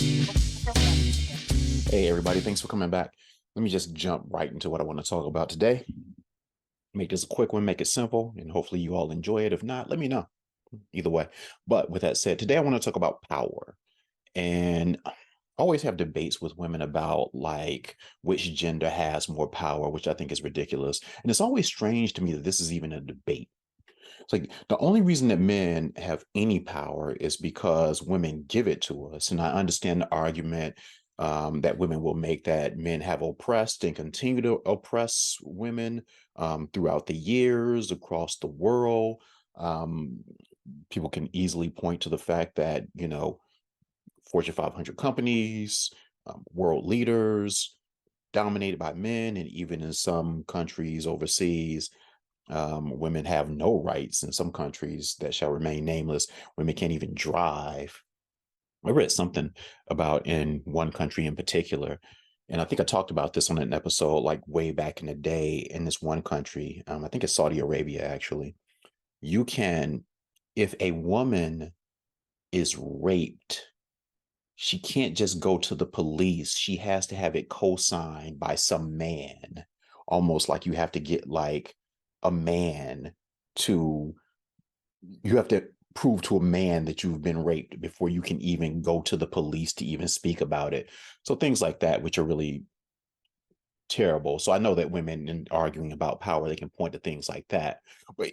Hey, everybody, thanks for coming back. Let me just jump right into what I want to talk about today. Make this a quick one, make it simple, and hopefully you all enjoy it. If not, let me know. Either way. But with that said, today I want to talk about power. And I always have debates with women about like which gender has more power, which I think is ridiculous. And it's always strange to me that this is even a debate. It's like the only reason that men have any power is because women give it to us. And I understand the argument that women will make that men have oppressed and continue to oppress women throughout the years across the world. Um, People can easily point to the fact that, Fortune 500 companies, world leaders dominated by men, and even in some countries overseas, women have no rights in some countries that shall remain nameless. Women can't even drive. I read something about in one country in particular, and I think I talked about this on an episode like way back in the day in this one country. I think it's Saudi Arabia, actually. You can, if a woman is raped, she can't just go to the police. She has to have it co-signed by some man, almost like you have to get like a man to, you have to prove to a man that you've been raped before you can even go to the police to even speak about it. So things like that, which are really terrible. So I know that women in arguing about power, they can point to things like that. But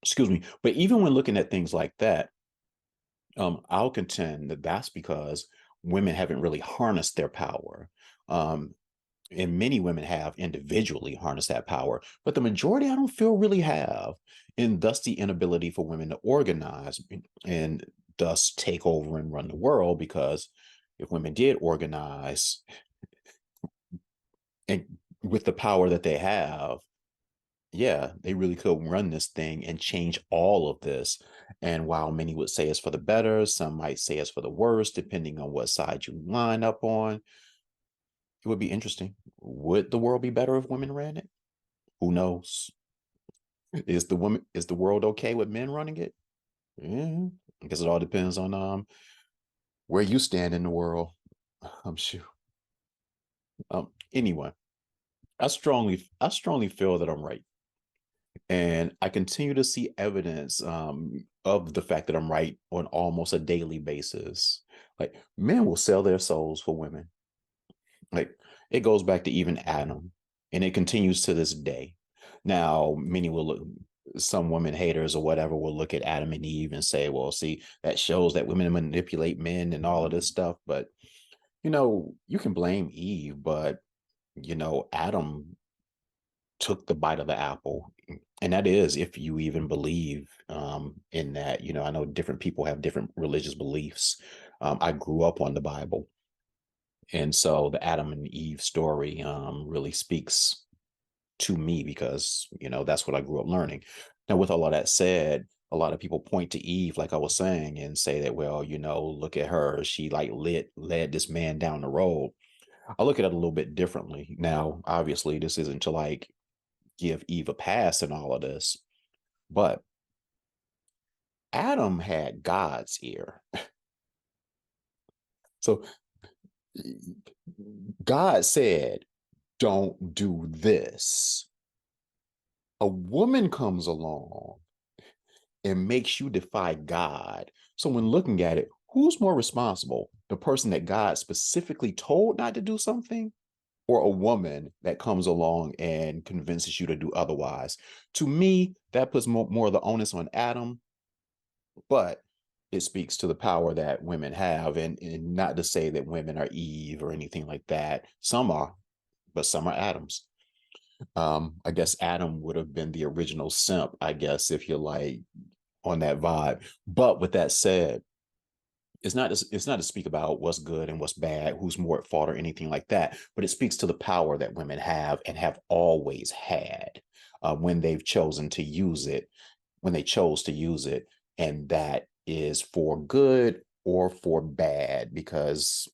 excuse me. But even when looking at things like that, I'll contend that that's because women haven't really harnessed their power. Um, and many women have individually harnessed that power, but the majority I don't feel really have. And thus the inability for women to organize and thus take over and run the world. Because if women did organize and with the power that they have, yeah, they really could run this thing and change all of this. And while many would say it's for the better, some might say it's for the worse, depending on what side you line up on. It would be interesting. Would the world be better if women ran it? Who knows? Is the world okay with men running it? Yeah, I guess it all depends on where you stand in the world. I'm sure. Anyway, I strongly feel that I'm right. And I continue to see evidence of the fact that I'm right on almost a daily basis. Like men will sell their souls for women. Like it goes back to even Adam, and it continues to this day. Now, many will look, some women haters or whatever will look at Adam and Eve and say, well, see, that shows that women manipulate men and all of this stuff. But, you can blame Eve, but, Adam took the bite of the apple. And that is if you even believe in that. I know different people have different religious beliefs. I grew up on the Bible. And so the Adam and Eve story really speaks to me because, that's what I grew up learning. Now, with all of that said, a lot of people point to Eve, like I was saying, and say that, well, look at her. She like led this man down the road. I look at it a little bit differently. Now, obviously, this isn't to like give Eve a pass in all of this, but Adam had God's ear. So God said, don't do this. A woman comes along and makes you defy God. So when looking at it, who's more responsible? The person that God specifically told not to do something, or a woman that comes along and convinces you to do otherwise? To me, that puts more of the onus on Adam, but it speaks to the power that women have. And not to say that women are Eve or anything like that. Some are, but some are Adams. I guess Adam would have been the original simp, I guess, if you're like on that vibe. But with that said, it's not to speak about what's good and what's bad, who's more at fault or anything like that, but it speaks to the power that women have and have always had when they've chosen to use it, when they chose to use it, and that is for good or for bad, because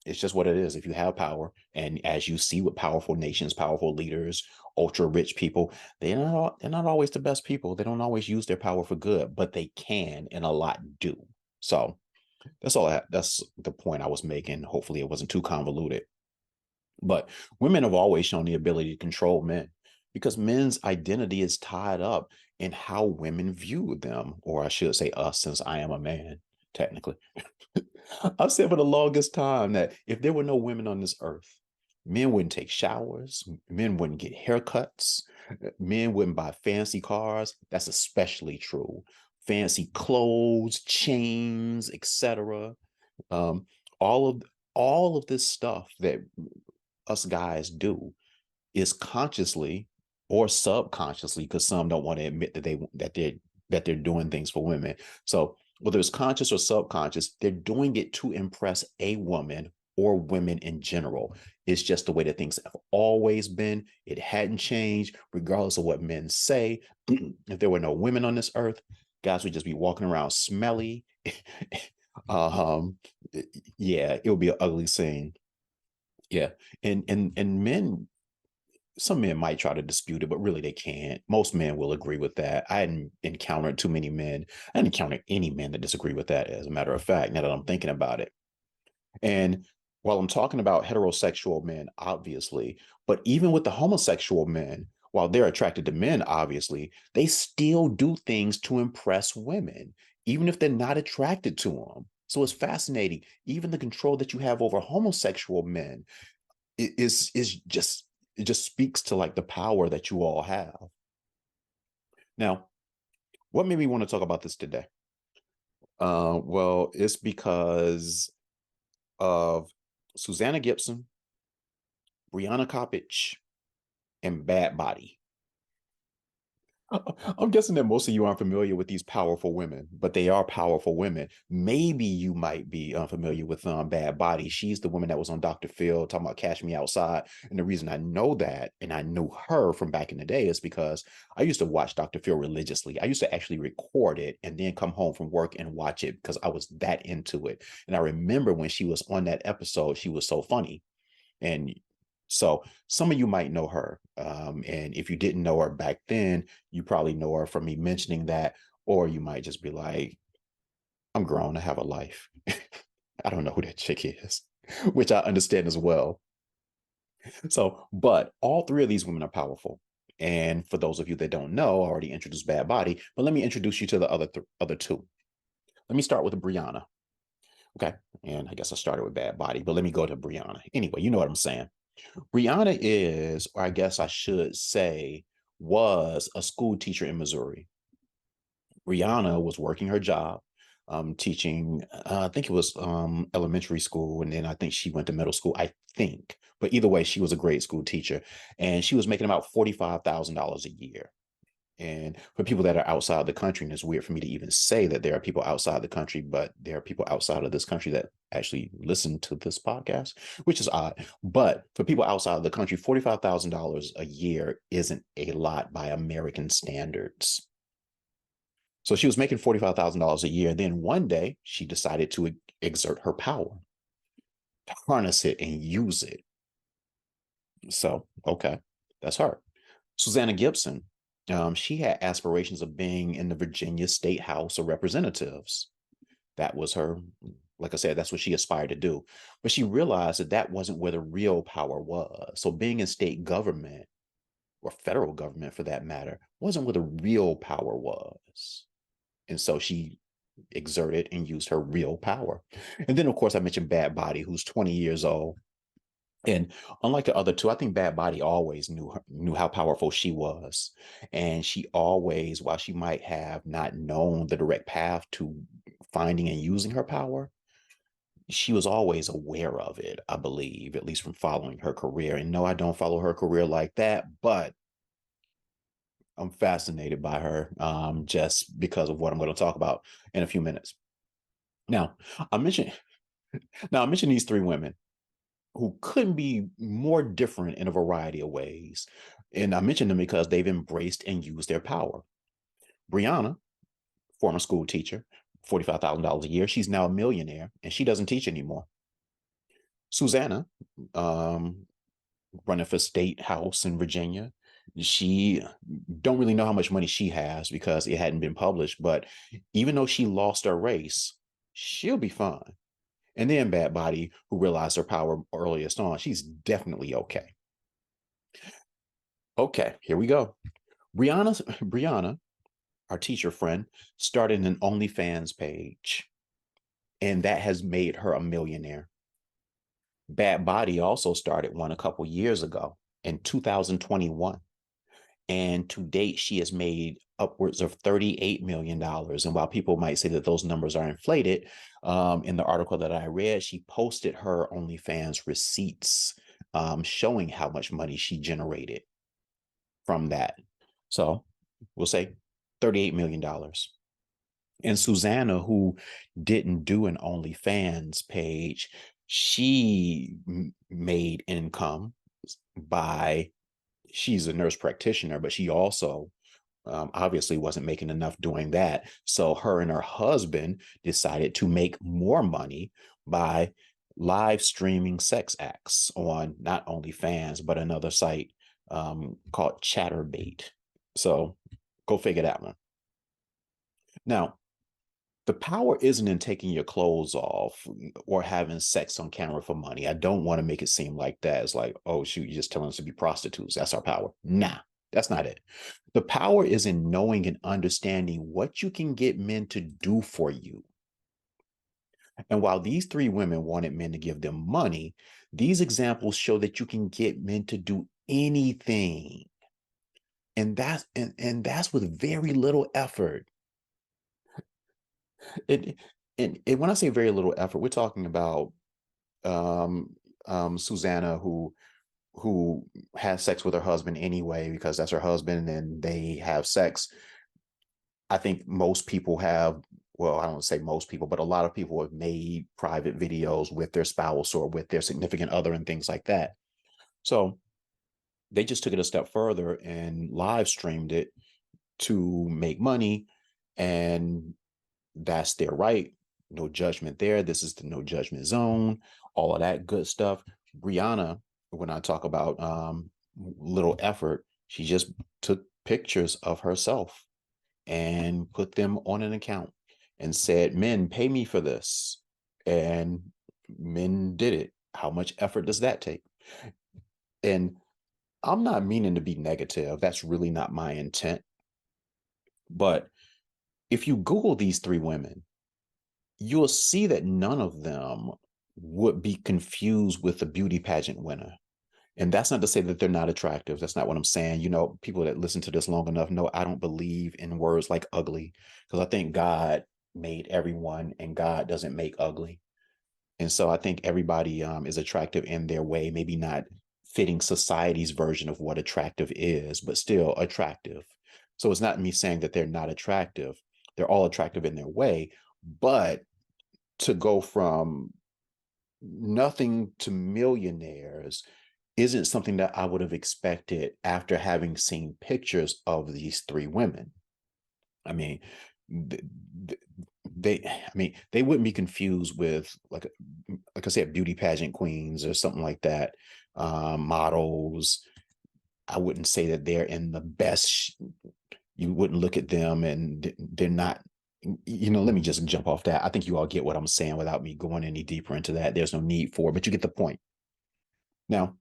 it's just what it is. If you have power, and as you see with powerful nations, powerful leaders, ultra rich people, they're not always the best people. They don't always use their power for good, but they can, and a lot do. So That's all. That's the point I was making. Hopefully, it wasn't too convoluted. But women have always shown the ability to control men because men's identity is tied up in how women view them, or I should say us, since I am a man, technically. I've said for the longest time that if there were no women on this earth, men wouldn't take showers, men wouldn't get haircuts, men wouldn't buy fancy cars. That's especially true. Fancy clothes, chains, etc. Um, all of all of this stuff that us guys do is consciously or subconsciously, because some don't want to admit that they're doing things for women. So whether it's conscious or subconscious, they're doing it to impress a woman or women in general. It's just the way that things have always been. It hadn't changed, regardless of what men say. If there were no women on this earth, guys would just be walking around smelly. um, yeah, it would be an ugly scene. Yeah, and men, some men might try to dispute it, but really they can't. Most men will agree with that. I hadn't encountered too many men. I hadn't encountered any men that disagree with that, as a matter of fact, now that I'm thinking about it. And while I'm talking about heterosexual men, obviously, but even with the homosexual men, while they're attracted to men, obviously, they still do things to impress women, even if they're not attracted to them. So it's fascinating. Even the control that you have over homosexual men is just, it just speaks to like the power that you all have. Now, what made me want to talk about this today? Well, it's because of Susanna Gibson, Brianna Coppage, and Bad Body. I'm guessing that most of you aren't familiar with these powerful women, but they are powerful women. Maybe you might be unfamiliar with Bad Body. She's the woman that was on Dr. Phil talking about Cash Me Outside. And the reason I know that and I knew her from back in the day is because I used to watch Dr. Phil religiously. I used to actually record it and then come home from work and watch it because I was that into it. And I remember when she was on that episode, she was so funny. And so some of you might know her. And if you didn't know her back then, you probably know her from me mentioning that, or you might just be like, I'm grown, I have a life. I don't know who that chick is, which I understand as well. So, but all three of these women are powerful. And for those of you that don't know, I already introduced Bad Body, but let me introduce you to the other two. Let me start with Brianna. Okay. And I guess I started with Bad Body, but let me go to Brianna. Anyway, you know what I'm saying. Brianna is, or I guess I should say, was a school teacher in Missouri. Brianna was working her job, teaching, I think it was elementary school. And then I think she went to middle school, I think. But either way, she was a grade school teacher. And she was making about $45,000 a year. And for people that are outside the country, and it's weird for me to even say that there are people outside the country, but there are people outside of this country that actually listen to this podcast, which is odd. But for people outside of the country, $45,000 a year isn't a lot by American standards. So she was making $45,000 a year. Then one day she decided to exert her power, to harness it and use it. So, okay, that's her. Susanna Gibson, she had aspirations of being in the Virginia State House of Representatives. That was her, like I said, that's what she aspired to do. But she realized that that wasn't where the real power was. So being in state government, or federal government for that matter, wasn't where the real power was. And so she exerted and used her real power. And then, of course, I mentioned Bad Body, who's 20 years old. And unlike the other two, I think Bad Body always knew how powerful she was. And she always, while she might have not known the direct path to finding and using her power, she was always aware of it, I believe, at least from following her career. And no, I don't follow her career like that, but I'm fascinated by her, just because of what I'm going to talk about in a few minutes. Now, I mentioned I mentioned these three women who couldn't be more different in a variety of ways. And I mention them because they've embraced and used their power. Brianna, former school teacher, $45,000 a year. She's now a millionaire and she doesn't teach anymore. Susanna, um, running for state house in Virginia. She don't really know how much money she has because it hadn't been published. But even though she lost her race, she'll be fine. And then Bad Body, who realized her power earliest on, she's definitely okay. Okay, here we go. Brianna, our teacher friend, started an OnlyFans page, and that has made her a millionaire. Bad Body also started one a couple years ago in 2021. And to date, she has made upwards of $38 million. And while people might say that those numbers are inflated, in the article that I read, she posted her OnlyFans receipts showing how much money she generated from that. So we'll say $38 million. And Susanna, who didn't do an OnlyFans page, she made income by, she's a nurse practitioner, but she also obviously wasn't making enough doing that. So her and her husband decided to make more money by live streaming sex acts on not OnlyFans, but another site called Chatterbait. So go figure that one. Now, the power isn't in taking your clothes off or having sex on camera for money. I don't want to make it seem like that. It's like, oh, shoot, you're just telling us to be prostitutes. That's our power. Nah, that's not it. The power is in knowing and understanding what you can get men to do for you. And while these three women wanted men to give them money, these examples show that you can get men to do anything. And that's with very little effort. It, and when I say very little effort, we're talking about um, Susanna, who has sex with her husband anyway because that's her husband and they have sex. I think most people have, well, I don't say most people, but a lot of people have made private videos with their spouse or with their significant other and things like that. So they just took it a step further and live streamed it to make money. And that's their right. No judgment there. This is the no judgment zone, all of that good stuff. Brianna, when I talk about little effort, she just took pictures of herself and put them on an account and said, men, pay me for this. And men did it. How much effort does that take? And I'm not meaning to be negative. That's really not my intent. But if you Google these three women, you'll see that none of them would be confused with the beauty pageant winner. And that's not to say that they're not attractive. That's not what I'm saying. You know, people that listen to this long enough know I don't believe in words like ugly because I think God made everyone and God doesn't make ugly. And so I think everybody is attractive in their way, maybe not fitting society's version of what attractive is, but still attractive. So it's not me saying that they're not attractive. They're all attractive in their way, but to go from nothing to millionaires isn't something that I would have expected after having seen pictures of these three women. I mean, they wouldn't be confused with like I said, beauty pageant queens or something like that, models. I wouldn't say that they're in the best. You wouldn't look at them and they're not. You know, let me just jump off that. I think you all get what I'm saying without me going any deeper into that. There's no need for it, but you get the point. Now,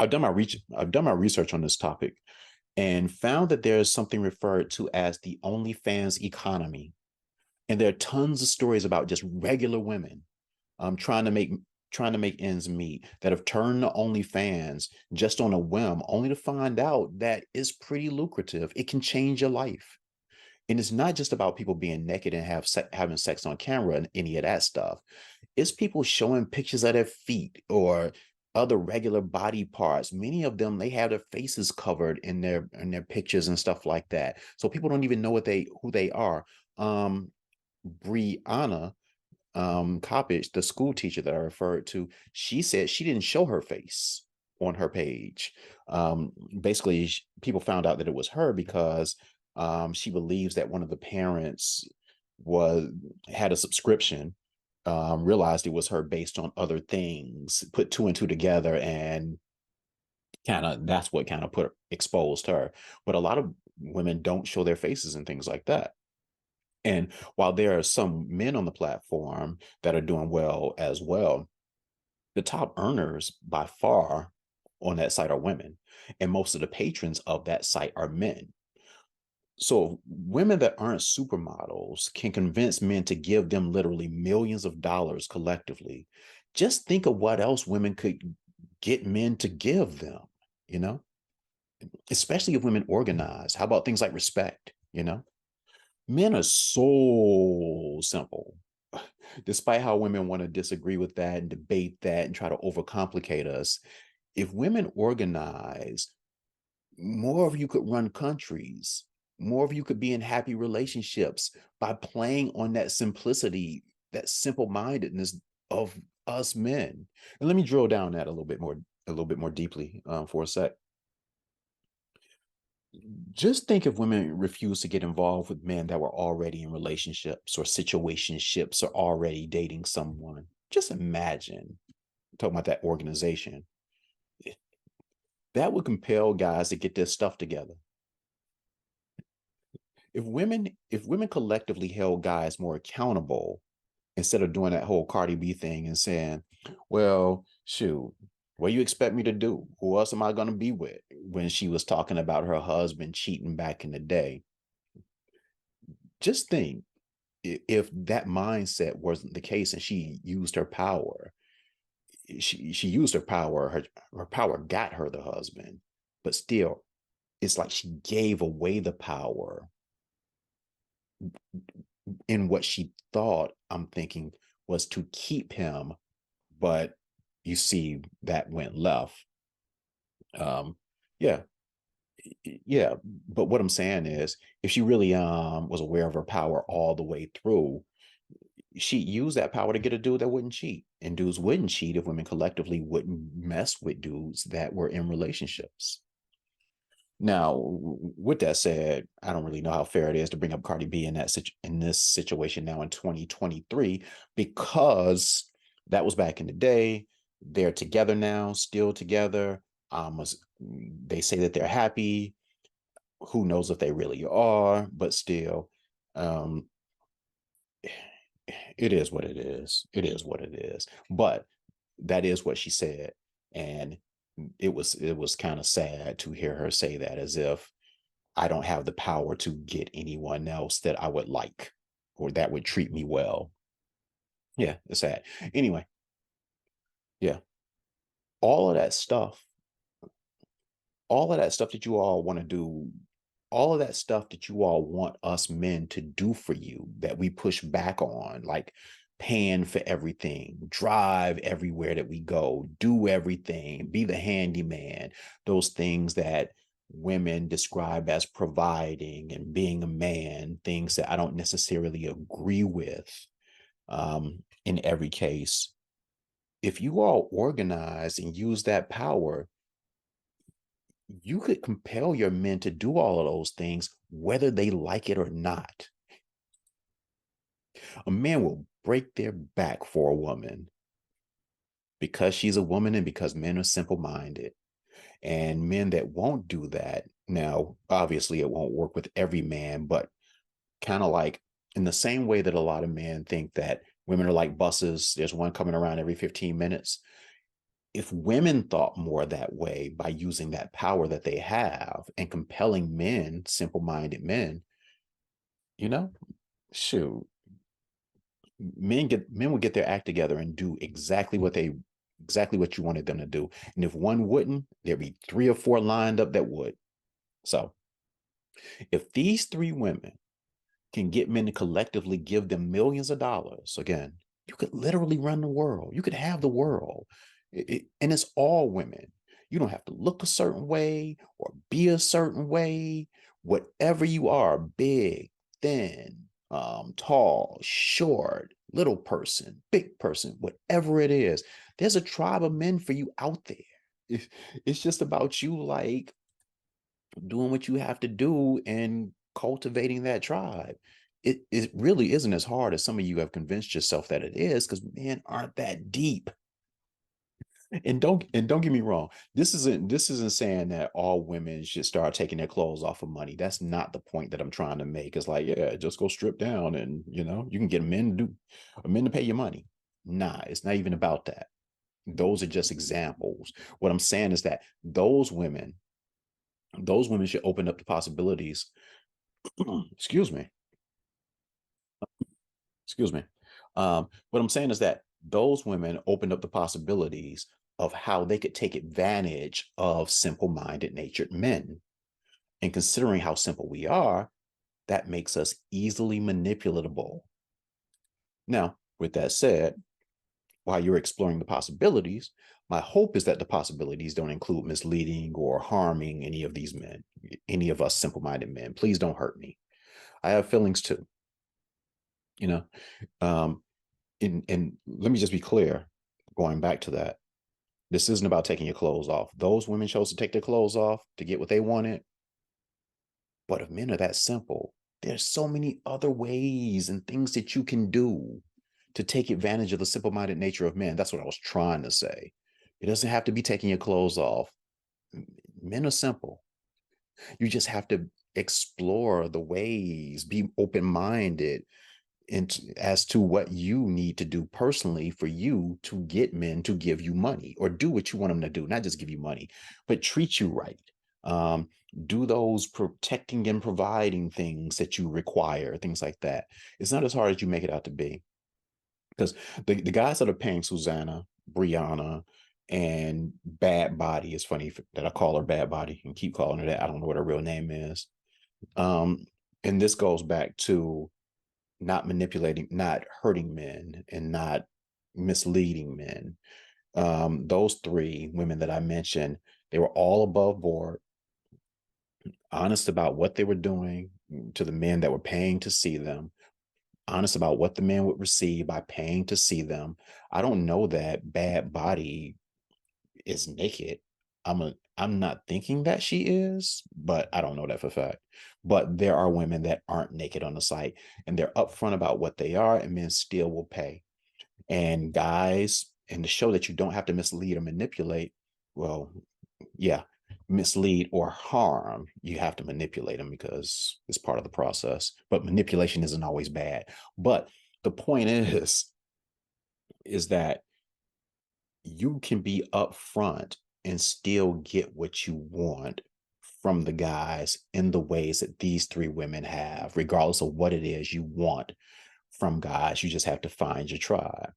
I've done my research on this topic and found that there is something referred to as the OnlyFans economy. And there are tons of stories about just regular women trying to make ends meet that have turned to OnlyFans just on a whim, only to find out that it's pretty lucrative. It can change your life. And it's not just about people being naked and having sex on camera and any of that stuff. It's people showing pictures of their feet or other regular body parts. Many of them, they have their faces covered in their pictures and stuff like that. So people don't even know who they are. Brianna Coppage, the school teacher that I referred to, she said she didn't show her face on her page. Basically, people found out that it was her because she believes that one of the parents was had a subscription, realized it was her based on other things, put two and two together, and kind of that's what kind of exposed her. But a lot of women don't show their faces and things like that. And while there are some men on the platform that are doing well as well, the top earners by far on that site are women. And most of the patrons of that site are men. So women that aren't supermodels can convince men to give them literally millions of dollars collectively. Just think of what else women could get men to give them, you know, especially if women organize. How about things like respect, you know? Men are so simple. Despite how women want to disagree with that and debate that and try to overcomplicate us, if women organize, more of you could run countries. More of you could be in happy relationships by playing on that simplicity, that simple-mindedness of us men. And let me drill down that a little bit more deeply for a sec. Just think if women refused to get involved with men that were already in relationships or situationships or already dating someone. Just imagine, talking about that organization. That would compel guys to get their stuff together. If women collectively held guys more accountable instead of doing that whole Cardi B thing and saying, well, shoot, what do you expect me to do? Who else am I going to be with? When she was talking about her husband cheating back in the day. Just think if that mindset wasn't the case and she used her power, she used her power, her power got her the husband, but still, it's like she gave away the power in what she thought, I'm thinking, was to keep him, but you see that went left. Um, yeah, yeah. But what I'm saying is, if she really was aware of her power all the way through, she used that power to get a dude that wouldn't cheat. And dudes wouldn't cheat if women collectively wouldn't mess with dudes that were in relationships. Now, with that said, I don't really know how fair it is to bring up Cardi B in in this situation now in 2023, because that was back in the day. They're together now, still together. They say that they're happy. Who knows if they really are? But still, um, it is what it is. It is what it is. But that is what she said, and it was kind of sad to hear her say that, as if I don't have the power to get anyone else that I would like or that would treat me well. Yeah, it's sad. Anyway, yeah, all of that stuff, all of that stuff that you all want to do, all of that stuff that you all want us men to do for you that we push back on, like paying for everything, drive everywhere that we go, do everything, be the handyman, those things that women describe as providing and being a man, things that I don't necessarily agree with in every case. If you all organize and use that power, you could compel your men to do all of those things, whether they like it or not. A man will break their back for a woman because she's a woman and because men are simple-minded. And men that won't do that, now, obviously, it won't work with every man, but kind of like in the same way that a lot of men think that women are like buses, there's one coming around every 15 minutes. If women thought more that way by using that power that they have and compelling men, simple-minded men, you know, shoot, men would get their act together and do exactly what you wanted them to do. And if one wouldn't, there'd be 3 or 4 lined up that would. So if these 3 women can get men to collectively give them millions of dollars, again, you could literally run the world. You could have the world. And it's all women. You don't have to look a certain way or be a certain way. Whatever you are, big, thin, tall, short, little person, big person, whatever it is, there's a tribe of men for you out there. It's just about you, like, doing what you have to do and cultivating that tribe. It really isn't as hard as some of you have convinced yourself that it is, because men aren't that deep. And don't get me wrong. This isn't saying that all women should start taking their clothes off for money. That's not the point that I'm trying to make. It's like, yeah, just go strip down and you can get men to pay your money. Nah, it's not even about that. Those are just examples. What I'm saying is that those women should open up the possibilities. excuse me. Excuse me. What I'm saying is that those women opened up the possibilities of how they could take advantage of simple-minded natured men. And considering how simple we are, that makes us easily manipulatable. Now, with that said, while you're exploring the possibilities, my hope is that the possibilities don't include misleading or harming any of these men, any of us simple-minded men. Please don't hurt me. I have feelings too, you know. Um, and let me just be clear, going back to that, this isn't about taking your clothes off. Those women chose to take their clothes off to get what they wanted. But if men are that simple, there's so many other ways and things that you can do to take advantage of the simple-minded nature of men. That's what I was trying to say. It doesn't have to be taking your clothes off. Men are simple. You just have to explore the ways, be open-minded, as to what you need to do personally for you to get men to give you money or do what you want them to do, not just give you money, but treat you right. Um, do those protecting and providing things that you require, things like that. It's not as hard as you make it out to be. Because the guys that are paying Susanna, Brianna, and Bad Body, it's funny that I call her Bad Body and keep calling her that. I don't know what her real name is. Um, and this goes back to not manipulating, not hurting men, and not misleading men. Those three women that I mentioned, they were all above board, honest about what they were doing to the men that were paying to see them, honest about what the men would receive by paying to see them. I don't know that Bad Body is naked. I'm not thinking that she is, but I don't know that for a fact. But there are women that aren't naked on the site, and they're upfront about what they are, and men still will pay. And guys, and to show that you don't have to mislead or manipulate, well, yeah, mislead or harm, you have to manipulate them because it's part of the process. But manipulation isn't always bad. But the point is that you can be upfront and still get what you want from the guys in the ways that these three women have, regardless of what it is you want from guys. You just have to find your tribe.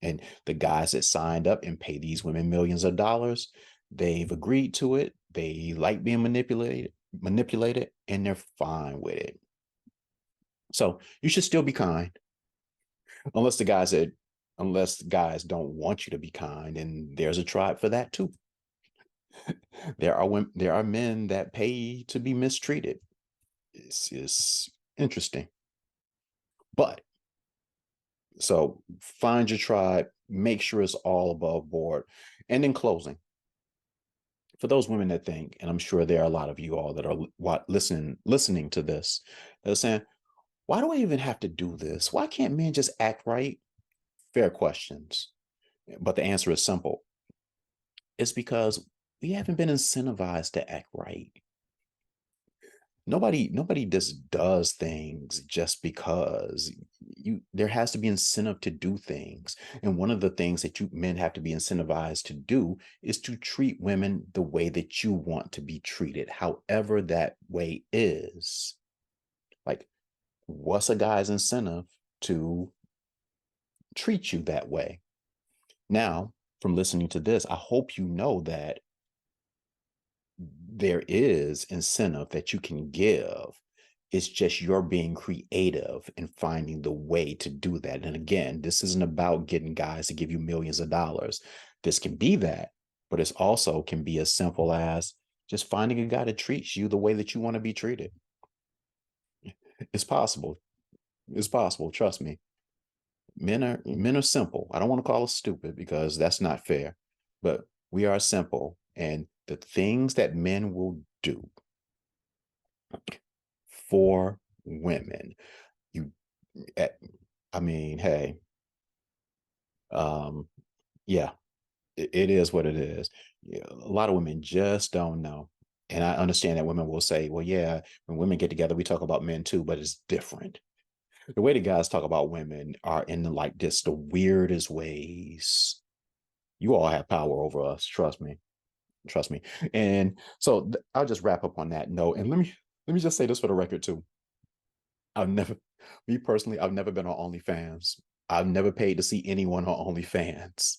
And the guys that signed up and pay these women millions of dollars, they've agreed to it. They like being manipulated, and they're fine with it. So you should still be kind, unless the guys that unless guys don't want you to be kind, and there's a tribe for that too. There are men that pay to be mistreated. It's interesting. But so find your tribe, make sure it's all above board. And in closing, for those women that think, and I'm sure there are a lot of you all that are listening to this, that are saying, why do I even have to do this? Why can't men just act right? Fair questions. But the answer is simple. It's because we haven't been incentivized to act right. Nobody just does things just because. There has to be incentive to do things. And one of the things that you men have to be incentivized to do is to treat women the way that you want to be treated, however that way is. Like, what's a guy's incentive to treat you that way? Now, from listening to this, I hope you know that there is incentive that you can give. It's just you're being creative and finding the way to do that. And again, this isn't about getting guys to give you millions of dollars. This can be that, but it's also can be as simple as just finding a guy that treats you the way that you want to be treated. It's possible. It's possible. Trust me. Men are simple. I don't want to call us stupid because that's not fair, but we are simple. And the things that men will do for women, you, I mean, hey, um, yeah, it is what it is. Yeah, a lot of women just don't know. And I understand that women will say, well, yeah, when women get together, we talk about men too, but it's different. The way the guys talk about women are in like just the weirdest ways. You all have power over us. Trust me. Trust me. And so I'll just wrap up on that note. And let me just say this for the record too. I've never, me personally, I've never been on OnlyFans. I've never paid to see anyone on OnlyFans.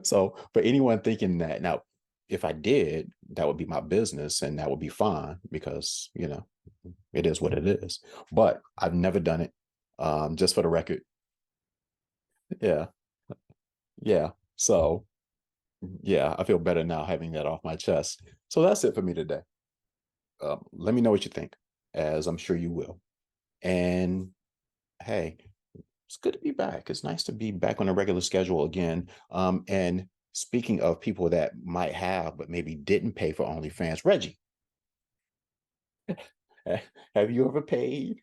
So for anyone thinking that, now, if I did, that would be my business and that would be fine because, it is what it is. But I've never done it. Just for the record. Yeah. Yeah. So yeah, I feel better now having that off my chest. So that's it for me today. Let me know what you think, as I'm sure you will. And hey, it's good to be back. It's nice to be back on a regular schedule again. And speaking of people that might have, but maybe didn't pay for OnlyFans, Reggie, have you ever paid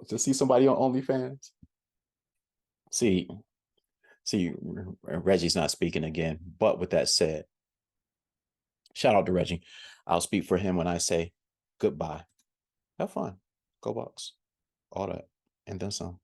to see somebody on OnlyFans? See, see, Reggie's not speaking again. But with that said, shout out to Reggie. I'll speak for him when I say goodbye. Have fun. Go Bucks. All that. And then some.